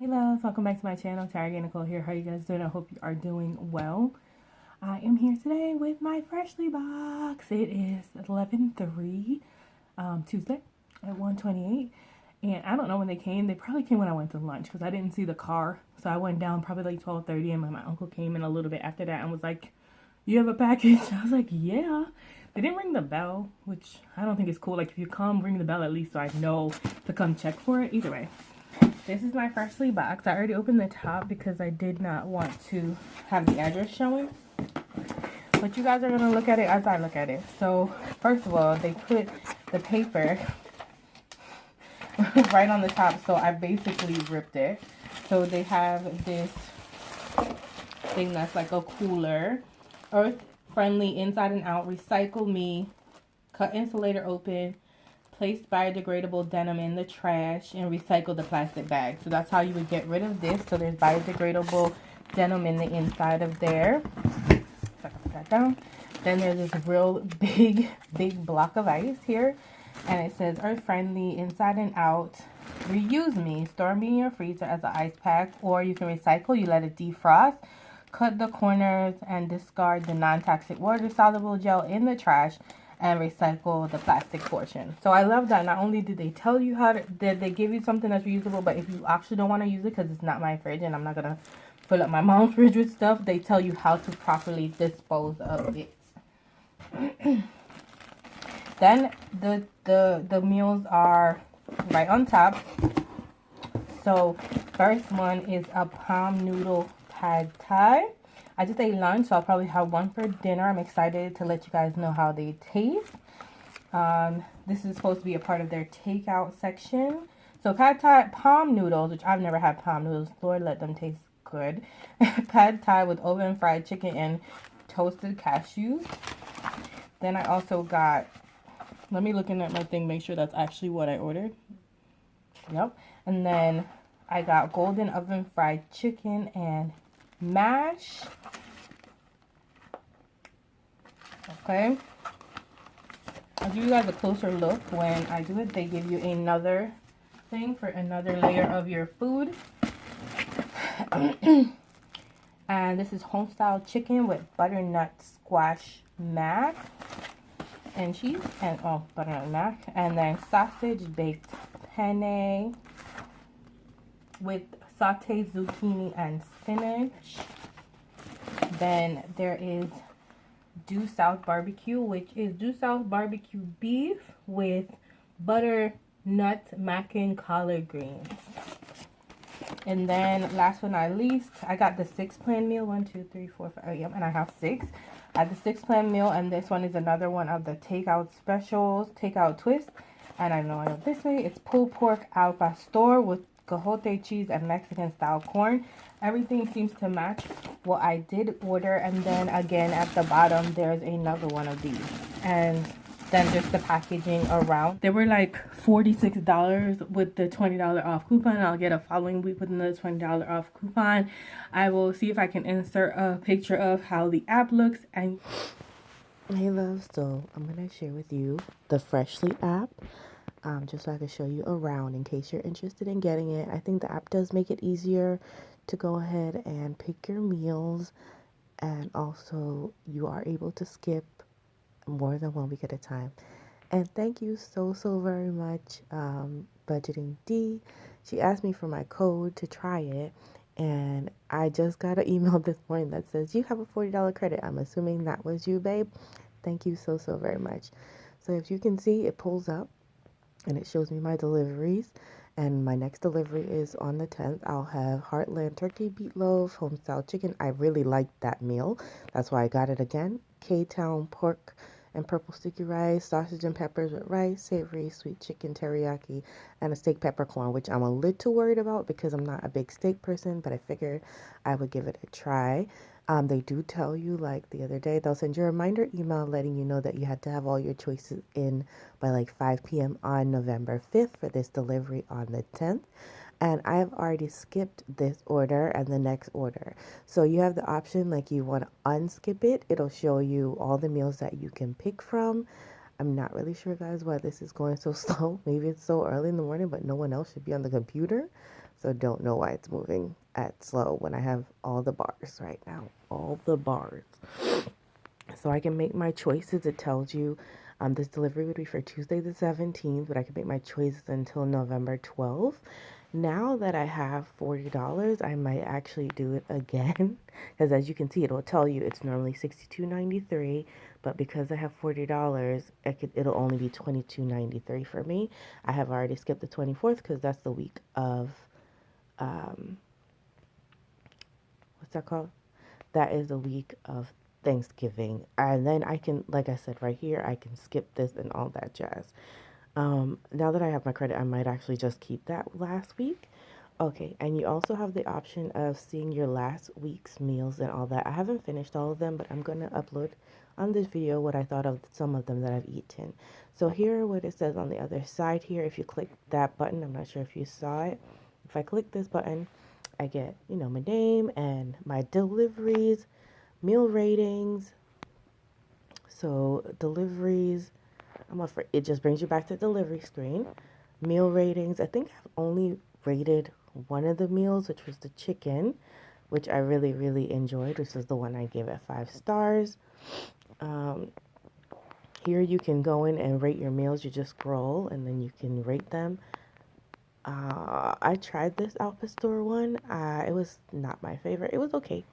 Hey loves, welcome back to my channel. Tara Nicole here. How are you guys doing? I hope you are doing well. I am here today with my Freshly box. It is 11/3, Tuesday at 1:28. And I don't know when they came. They probably came when I went to lunch because I didn't see the car. So I went down probably like 12:30 and my uncle came in a little bit after that and was like, "You have a package?" I was like, "Yeah." They didn't ring the bell, which I don't think is cool. Like if you come, ring the bell at least so I know to come check for it. Either way. This is my Freshly box. I already opened the top because I did not want to have the address showing. But you guys are going to look at it as I look at it. So, first of all, they put the paper right on the top. So, I basically ripped it. So, they have this thing that's like a cooler. Earth friendly inside and out. Recycle me. Cut insulator open. Placed biodegradable denim in the trash and recycle the plastic bag. So that's how you would get rid of this. So there's biodegradable denim in the inside of there. So I can put that down. Then there's this real big block of ice here. And it says earth friendly inside and out. Reuse me. Store me in your freezer as an ice pack. Or you can recycle. You let it defrost. Cut the corners and discard the non-toxic water soluble gel in the trash and recycle the plastic portion. So I love that. Not only did they tell you how to, did they give you something that's reusable, but if you actually don't want to use it because it's not my fridge and I'm not gonna fill up my mom's fridge with stuff, they tell you how to properly dispose of it. Then the meals are right on top. So first one is a palm noodle pad thai. I just ate lunch, so I'll probably have one for dinner. I'm excited to let you guys know how they taste. This is supposed to be a part of their takeout section. So pad thai, palm noodles, which I've never had palm noodles. Lord, let them taste good. Pad thai with oven fried chicken and toasted cashews. Then I also got, let me look in at my thing, make sure that's actually what I ordered. Yep. And then I got golden oven fried chicken and mash. Okay, I'll give you guys a closer look when I do it. They give you another thing for another layer of your food. And this is homestyle chicken with butternut squash mac and cheese and butternut mac, and then sausage baked penne with sauteed zucchini and spinach. Then there is Due South barbecue, which is Due South barbecue beef with butternut mac and collard greens. And then last but not least, I got the 6-plan meal. 1, 2, 3, 4, 5. Oh, yep, and I have 6. I had the 6-plan meal, and this one is another one of the takeout specials, takeout twist. And I know I know this way. It's pulled pork al pastor with cajote cheese and Mexican style corn. Everything seems to match what I did order. And then again at the bottom there's another one of these, and then just the packaging around. They were like $46 with the $20 off coupon. I'll get a following week with another $20 off coupon. I will see if I can insert a picture of how the app looks. And hey love, so I'm gonna share with you the Freshly app, just so I can show you around in case you're interested in getting it. I think the app does make it easier to go ahead and pick your meals, and also you are able to skip more than 1 week at a time. And thank you so very much, Budgeting D. She asked me for my code to try it, and I just got an email this morning that says you have a $40 credit. I'm assuming that was you, babe. Thank you so very much. So if you can see, it pulls up and it shows me my deliveries, and my next delivery is on the 10th. I'll have Heartland turkey meatloaf, homestyle chicken. I really liked that meal. That's why I got it again. K-Town pork and purple sticky rice, sausage and peppers with rice, savory sweet chicken teriyaki, and a steak peppercorn, which I'm a little worried about because I'm not a big steak person, but I figured I would give it a try. They do tell you, like the other day, they'll send you a reminder email letting you know that you had to have all your choices in by like 5 p.m. on November 5th for this delivery on the 10th. And I've already skipped this order and the next order. So you have the option, like you want to unskip it. It'll show you all the meals that you can pick from. I'm not really sure, guys, why this is going so slow. Maybe it's so early in the morning, but no one else should be on the computer. So don't know why it's moving at slow when I have all the bars right now. All the bars. So I can make my choices. It tells you this delivery would be for Tuesday the 17th, but I can make my choices until November 12th. Now that I have $40, I might actually do it again because as you can see, it'll tell you it's normally $62.93, but because I have $40, it'll only be $22.93 for me. I have already skipped the 24th because that's the week of what's that called? That is the week of Thanksgiving. And then I can, like I said right here, I can skip this and all that jazz. Now that I have my credit, I might actually just keep that last week. Okay, and you also have the option of seeing your last week's meals and all that. I haven't finished all of them, but I'm going to upload on this video what I thought of some of them that I've eaten. So here what it says on the other side here. If you click that button, I'm not sure if you saw it. If I click this button, I get, my name and my deliveries, meal ratings. So deliveries, it just brings you back to the delivery screen. Meal ratings, I think I've only rated one of the meals, which was the chicken, which I really, really enjoyed, which is the one I gave it 5 stars. Here you can go in and rate your meals. You just scroll and then you can rate them. I tried this Alpha Store one. It was not my favorite. It was okay,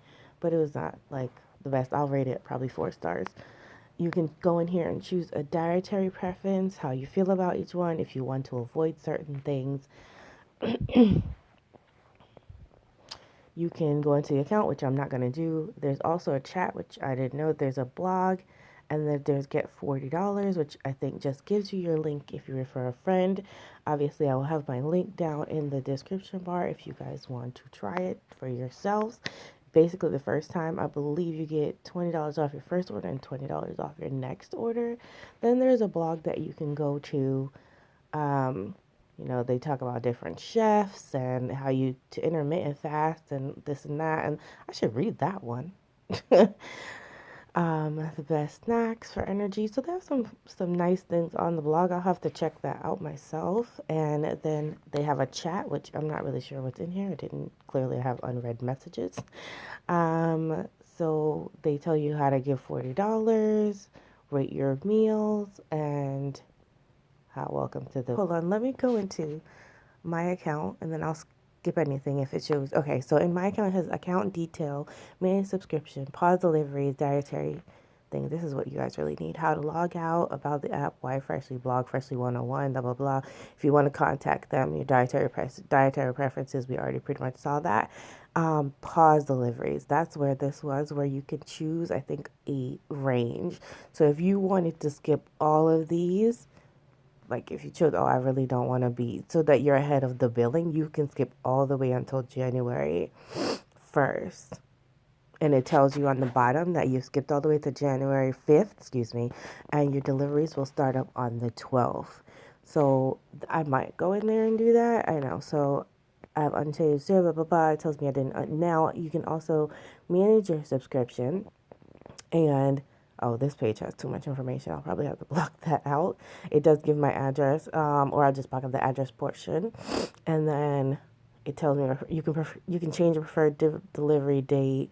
but it was not like the best. I'll rate it probably 4 stars. You can go in here and choose a dietary preference, how you feel about each one, if you want to avoid certain things. You can go into the account, which I'm not going to do. There's also a chat, which I didn't know. There's a blog, and then there's get $40, which I think just gives you your link if you refer a friend. Obviously, I will have my link down in the description bar if you guys want to try it for yourselves. Basically, the first time, I believe you get $20 off your first order and $20 off your next order. Then there's a blog that you can go to. They talk about different chefs and how to intermittent fast and this and that. And I should read that one. The best snacks for energy. So there's some nice things on the blog. I'll have to check that out myself. And then they have a chat, which I'm not really sure what's in here. I didn't clearly have unread messages. So they tell you how to give $40, rate your meals, and welcome to the... Hold on, let me go into my account, and then I'll skip anything if it shows. Okay, so in my account, it has account detail, main subscription, pause deliveries, dietary thing. This is what you guys really need. How to log out, about the app, why Freshly blog, Freshly 101, blah, blah, blah. If you want to contact them, your dietary preferences, we already pretty much saw that. Pause deliveries. That's where this was, where you could choose, I think, a range. So if you wanted to skip all of these, like if you chose, I really don't want to be, so that you're ahead of the billing, you can skip all the way until January 1st. And it tells you on the bottom that you skipped all the way to January 5th, and your deliveries will start up on the 12th. So I might go in there and do that. I know. So I have unchanged, blah, blah, blah. It tells me I didn't. Now you can also manage your subscription. And this page has too much information. I'll probably have to block that out. It does give my address, or I'll just block out the address portion. And then it tells me you can change your preferred delivery date.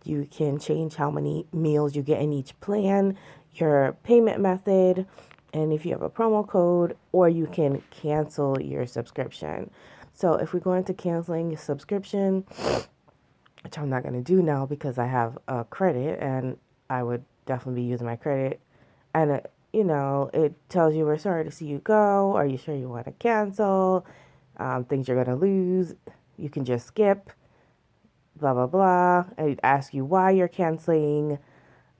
You can change how many meals you get in each plan, your payment method, and if you have a promo code, or you can cancel your subscription. So if we go into canceling your subscription, which I'm not going to do now because I have a credit and I would definitely be using my credit. And, it tells you, we're sorry to see you go. Are you sure you want to cancel? Things you're going to lose. You can just skip. Blah, blah, blah. And it asks you why you're canceling.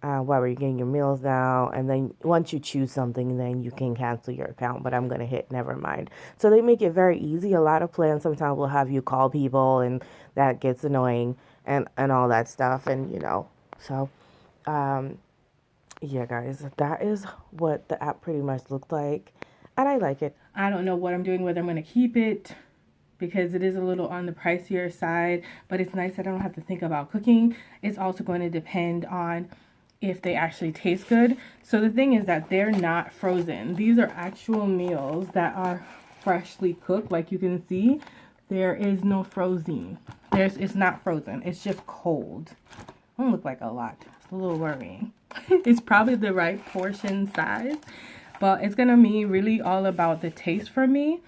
Why were you getting your meals now? And then once you choose something, then you can cancel your account. But I'm going to hit never mind. So they make it very easy. A lot of plans sometimes will have you call people, and that gets annoying and all that stuff. And, so... yeah, guys, that is what the app pretty much looked like, and I like it. I don't know what I'm doing, whether I'm going to keep it, because it is a little on the pricier side, but it's nice that I don't have to think about cooking. It's also going to depend on if they actually taste good. So the thing is that they're not frozen. These are actual meals that are freshly cooked, like you can see. There is no frozen. It's not frozen. It's just cold. Don't look like a lot. It's a little worrying. It's probably the right portion size, but it's gonna be really all about the taste for me.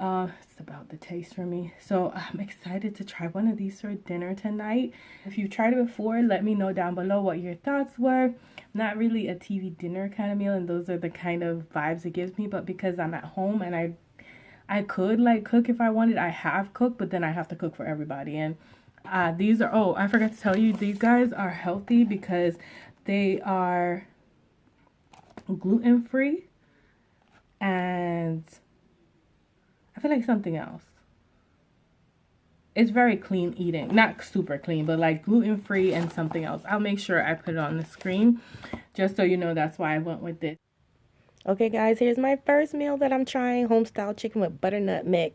It's about the taste for me. So I'm excited to try one of these for dinner tonight. If you've tried it before, let me know down below what your thoughts were. Not really a TV dinner kind of meal, and those are the kind of vibes it gives me, but because I'm at home and I could like cook if I wanted. I have cooked, but then I have to cook for everybody. And these are, oh, I forgot to tell you, these guys are healthy because they are gluten free, and I feel like something else. It's very clean eating, not super clean, but like gluten free and something else. I'll make sure I put it on the screen just so you know that's why I went with this. Okay, guys, here's my first meal that I'm trying, homestyle chicken with butternut mick.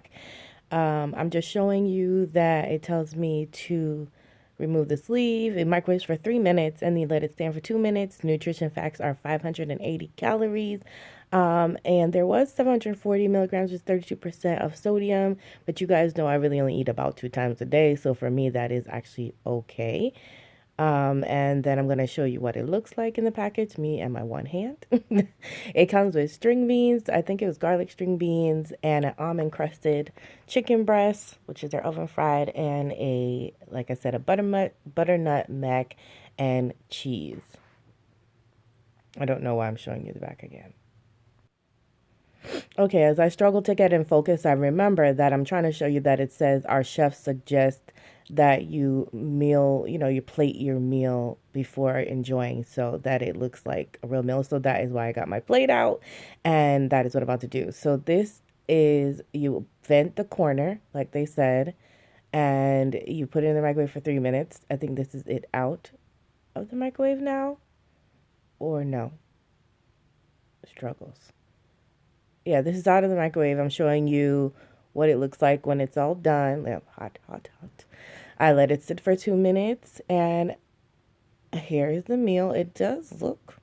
I'm just showing you that it tells me to remove the sleeve. It microwaves for 3 minutes and then let it stand for 2 minutes. Nutrition facts are 580 calories. And there was 740 milligrams, with 32% of sodium. But you guys know I really only eat about 2 times a day. So for me, that is actually okay. And then I'm going to show you what it looks like in the package, me and my one hand. It comes with string beans. I think it was garlic string beans and an almond crusted chicken breast, which is their oven fried, and a, like I said, a butternut mac and cheese. I don't know why I'm showing you the back again. Okay, as I struggle to get in focus, I remember that I'm trying to show you that it says our chefs suggest that you you plate your meal before enjoying so that it looks like a real meal. So that is why I got my plate out, and that is what I'm about to do. So this is, you vent the corner, like they said, and you put it in the microwave for 3 minutes. I think this is it out of the microwave now, or no? Struggles. Yeah, this is out of the microwave. I'm showing you what it looks like when it's all done. Hot, hot, hot. I let it sit for 2 minutes, and here is the meal. It does look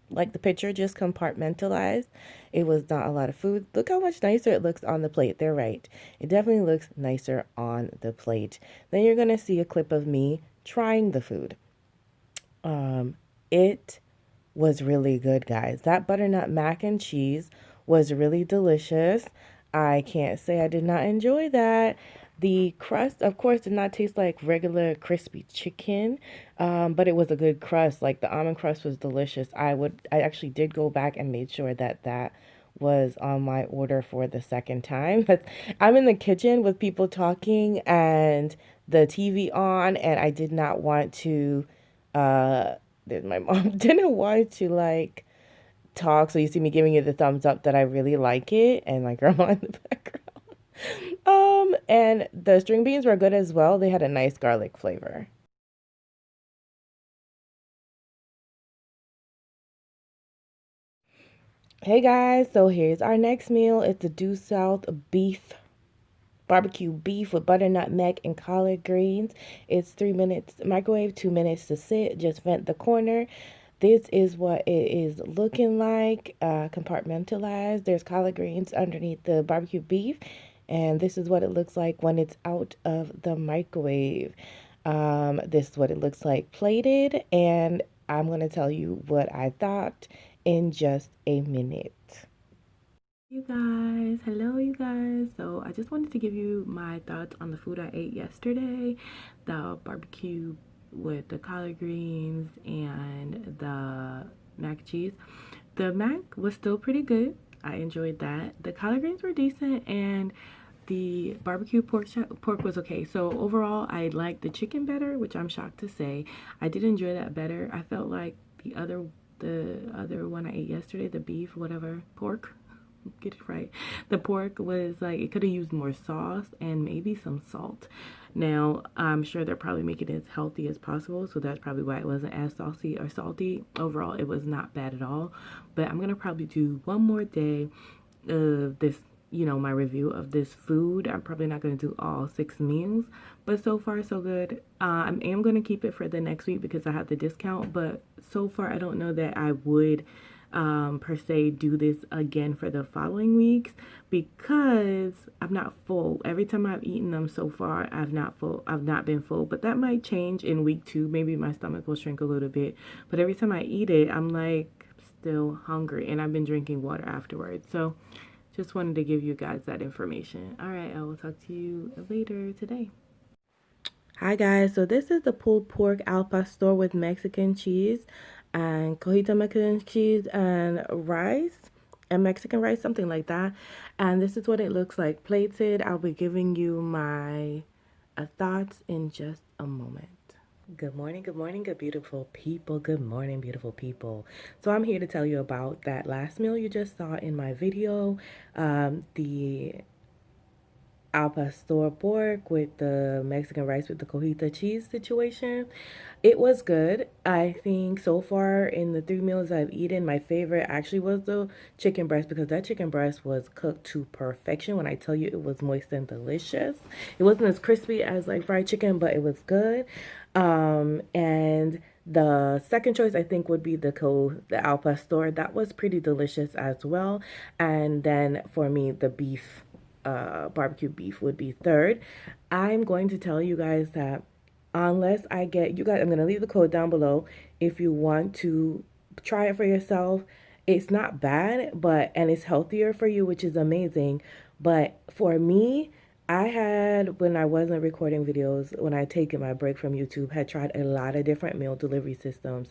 like the picture, just compartmentalized. It was not a lot of food. Look how much nicer it looks on the plate. They're right. It definitely looks nicer on the plate. Then you're going to see a clip of me trying the food. It was really good, guys. That butternut mac and cheese was really delicious. I can't say I did not enjoy that. The crust, of course, did not taste like regular crispy chicken, but it was a good crust. Like the almond crust was delicious. I actually did go back and made sure that that was on my order for the second time. But I'm in the kitchen with people talking and the TV on, and I did not want to, my mom didn't want to like talk, so you see me giving you the thumbs up that I really like it, and my grandma in the background. And the string beans were good as well. They had a nice garlic flavor. Hey guys, so here's our next meal. It's a due south beef, barbecue beef with butternut mac and collard greens. It's 3 minutes microwave, 2 minutes to sit. Just vent the corner. This is what it is looking like, compartmentalized. There's collard greens underneath the barbecue beef, and this is what it looks like when it's out of the microwave. This is what it looks like plated, and I'm going to tell you what I thought in just a minute. You guys, hello you guys. So I just wanted to give you my thoughts on the food I ate yesterday. The barbecue with the collard greens and the mac and cheese. The mac was still pretty good. I enjoyed that. The collard greens were decent, and the barbecue pork was okay. So overall, I liked the chicken better, which I'm shocked to say. I did enjoy that better. I felt like the other one I ate yesterday, the beef, whatever, pork, get it right, the pork was like, it could have used more sauce and maybe some salt. Now I'm sure they're probably making it as healthy as possible, so that's probably why it wasn't as saucy or salty. Overall, it was not bad at all. But I'm gonna probably do one more day of this, my review of this food. I'm probably not going to do all 6 meals, but so far so good. I am going to keep it for the next week because I have the discount, but so far I don't know that I would per se do this again for the following weeks because I'm not full. Every time I've eaten them so far, I've not been full, but that might change in week 2. Maybe my stomach will shrink a little bit, but every time I eat it, I'm like still hungry, and I've been drinking water afterwards. So just wanted to give you guys that information. All right, I will talk to you later today. Hi guys, so this is the pulled pork al pastor with Mexican cheese and cojita Mexican cheese and rice and Mexican rice, something like that. And this is what it looks like plated. I'll be giving you my thoughts in just a moment. Good morning, good beautiful people. Good morning, beautiful people. So I'm here to tell you about that last meal you just saw in my video, the al pastor pork with the Mexican rice with the cojita cheese situation. It was good. I think so far in the 3 meals I've eaten, my favorite actually was the chicken breast because that chicken breast was cooked to perfection. When I tell you it was moist and delicious, it wasn't as crispy as like fried chicken, but it was good. And the second choice I think would be the al pastor. That was pretty delicious as well. And then for me, the beef barbecue beef would be third. I'm going to tell you guys that unless I get you guys, I'm going to leave the code down below if you want to try it for yourself. It's not bad, and it's healthier for you, which is amazing. But for me, I had, when I wasn't recording videos, when I had taken my break from YouTube, had tried a lot of different meal delivery systems.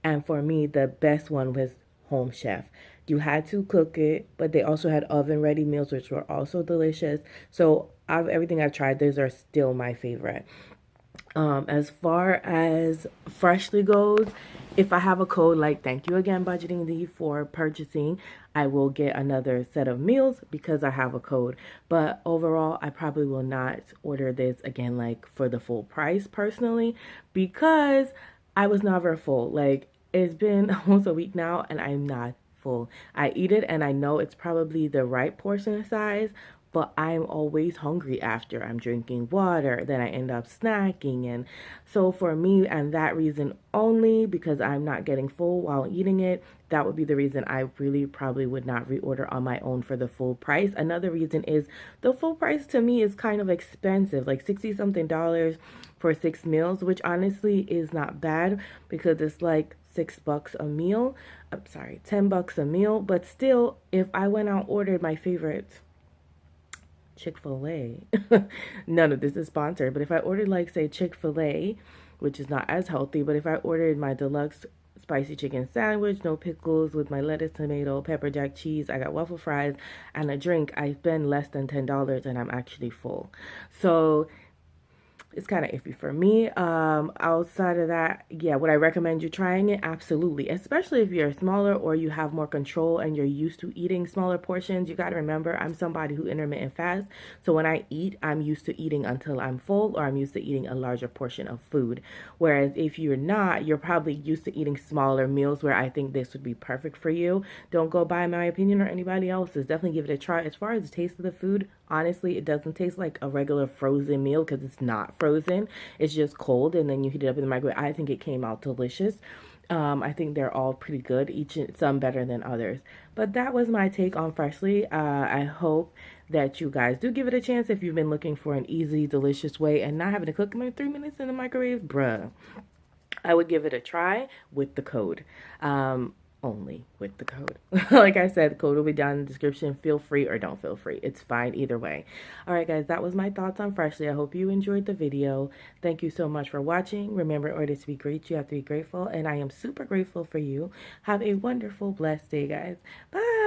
And for me, the best one was Home Chef. You had to cook it, but they also had oven ready meals, which were also delicious. So out of everything I've tried, those are still my favorite. As far as Freshly goes, if I have a code like thank you again Budgeting D for purchasing, I will get another set of meals because I have a code. But overall, I probably will not order this again like for the full price personally because I was never full. Like it's been almost a week now and I'm not full. I eat it and I know it's probably the right portion size, but I'm always hungry after. I'm drinking water, then I end up snacking. And so for me, and that reason only, because I'm not getting full while eating it, that would be the reason I really probably would not reorder on my own for the full price. Another reason is the full price to me is kind of expensive, like 60 something dollars for 6 meals, which honestly is not bad because it's like $6 a meal. I'm sorry, $10 a meal. But still, if I went out and ordered my favorites, Chick-fil-A, none of this is sponsored, but if I ordered like say Chick-fil-A, which is not as healthy, but if I ordered my deluxe spicy chicken sandwich, no pickles, with my lettuce, tomato, pepper jack cheese, I got waffle fries and a drink, I spend less than $10 and I'm actually full. So it's kind of iffy for me. Outside of that, yeah, would I recommend you trying it? Absolutely. Especially if you're smaller or you have more control and you're used to eating smaller portions. You got to remember, I'm somebody who intermittent fasts. So when I eat, I'm used to eating until I'm full or I'm used to eating a larger portion of food. Whereas if you're not, you're probably used to eating smaller meals where I think this would be perfect for you. Don't go by my opinion or anybody else's. Definitely give it a try. As far as the taste of the food, honestly, it doesn't taste like a regular frozen meal because it's not frozen. It's just cold and then you heat it up in the microwave. I think it came out delicious. I think they're all pretty good, some better than others. But that was my take on Freshly. I hope that you guys do give it a chance if you've been looking for an easy, delicious way and not having to cook them in 3 minutes in the microwave. Bruh. I would give it a try with the code. Only with the code. Like I said, the code will be down in the description. Feel free or don't feel free. It's fine either way. All right, guys, that was my thoughts on Freshly. I hope you enjoyed the video. Thank you so much for watching. Remember, in order to be great, you have to be grateful, and I am super grateful for you. Have a wonderful, blessed day, guys. Bye.